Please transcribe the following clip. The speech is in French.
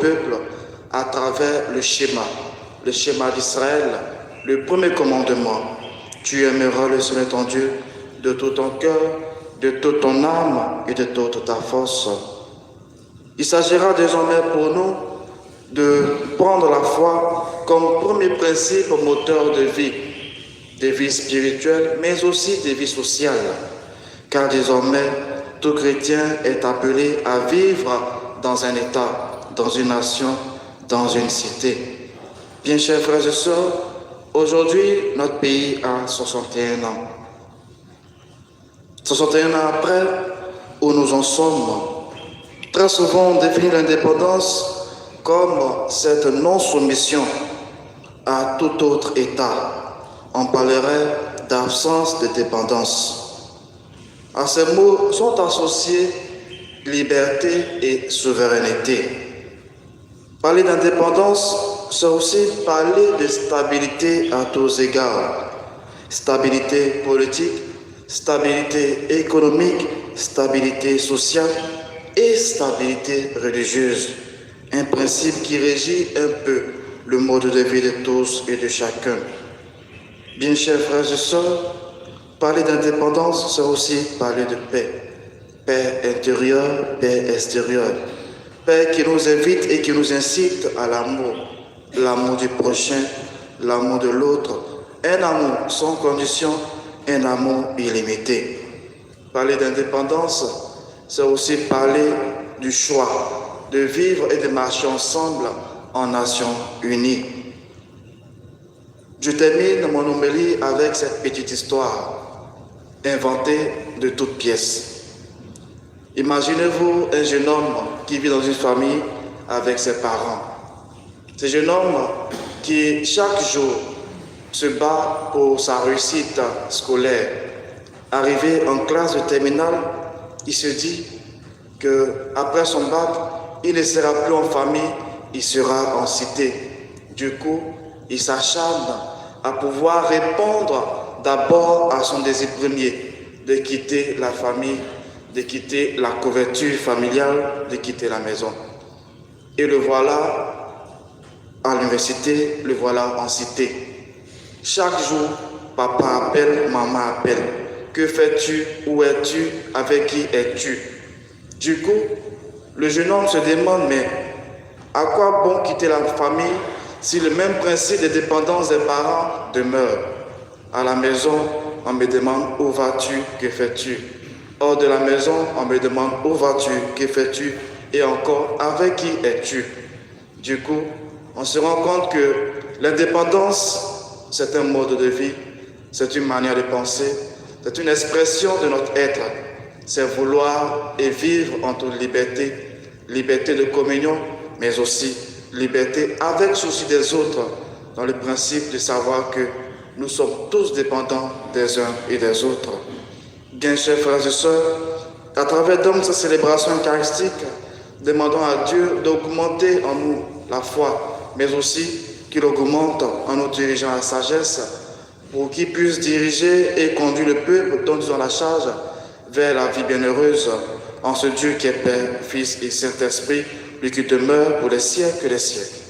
peuple à travers le schéma d'Israël, le premier commandement. Tu aimeras le Seigneur ton Dieu de tout ton cœur, de toute ton âme et de toute ta force. Il s'agira désormais pour nous de prendre la foi comme premier principe moteur de vie spirituelle, mais aussi de vie sociale. Car désormais, tout chrétien est appelé à vivre dans un État, dans une nation, dans une cité. Bien chers frères et sœurs, aujourd'hui, notre pays a 61 ans. 61 ans après, où nous en sommes, très souvent on définit l'indépendance comme cette non-soumission à tout autre État. On parlerait d'absence de dépendance. À ces mots sont associés liberté et souveraineté. Parler d'indépendance, c'est aussi parler de stabilité à tous égards. Stabilité politique, stabilité économique, stabilité sociale et stabilité religieuse. Un principe qui régit un peu le mode de vie de tous et de chacun. Bien chers frères et sœurs, parler d'indépendance, c'est aussi parler de paix. Paix intérieure, paix extérieure. Paix qui nous invite et qui nous incite à l'amour. L'amour du prochain, l'amour de l'autre. Un amour sans condition, un amour illimité. Parler d'indépendance, c'est aussi parler du choix de vivre et de marcher ensemble en nation unie. Je termine mon homélie avec cette petite histoire, inventée de toutes pièces. Imaginez-vous un jeune homme qui vit dans une famille avec ses parents. Ce jeune homme qui chaque jour se bat pour sa réussite scolaire. Arrivé en classe de terminale, il se dit qu'après son bac, il ne sera plus en famille, il sera en cité. Du coup, il s'acharne à pouvoir répondre d'abord à son désir premier, de quitter la famille, de quitter la couverture familiale, de quitter la maison. Et le voilà à l'université, le voilà en cité. Chaque jour, papa appelle, maman appelle. Que fais-tu? Où es-tu? Avec qui es-tu? Du coup, le jeune homme se demande, mais à quoi bon quitter la famille si le même principe de dépendance des parents demeure? À la maison, on me demande où vas-tu, que fais-tu? Hors de la maison, on me demande où vas-tu, que fais-tu? Et encore, avec qui es-tu? Du coup, on se rend compte que l'indépendance, c'est un mode de vie, c'est une manière de penser, c'est une expression de notre être. C'est vouloir et vivre en toute liberté, liberté de communion, mais aussi liberté avec souci des autres, dans le principe de savoir que nous sommes tous dépendants des uns et des autres. Bien chers frères et sœurs, à travers donc cette célébration eucharistique, demandons à Dieu d'augmenter en nous la foi, mais aussi qu'il augmente en nous dirigeant la sagesse, pour qu'il puisse diriger et conduire le peuple dont ils ont la charge vers la vie bienheureuse, en ce Dieu qui est Père, Fils et Saint-Esprit, lui qui demeure pour les siècles et les siècles.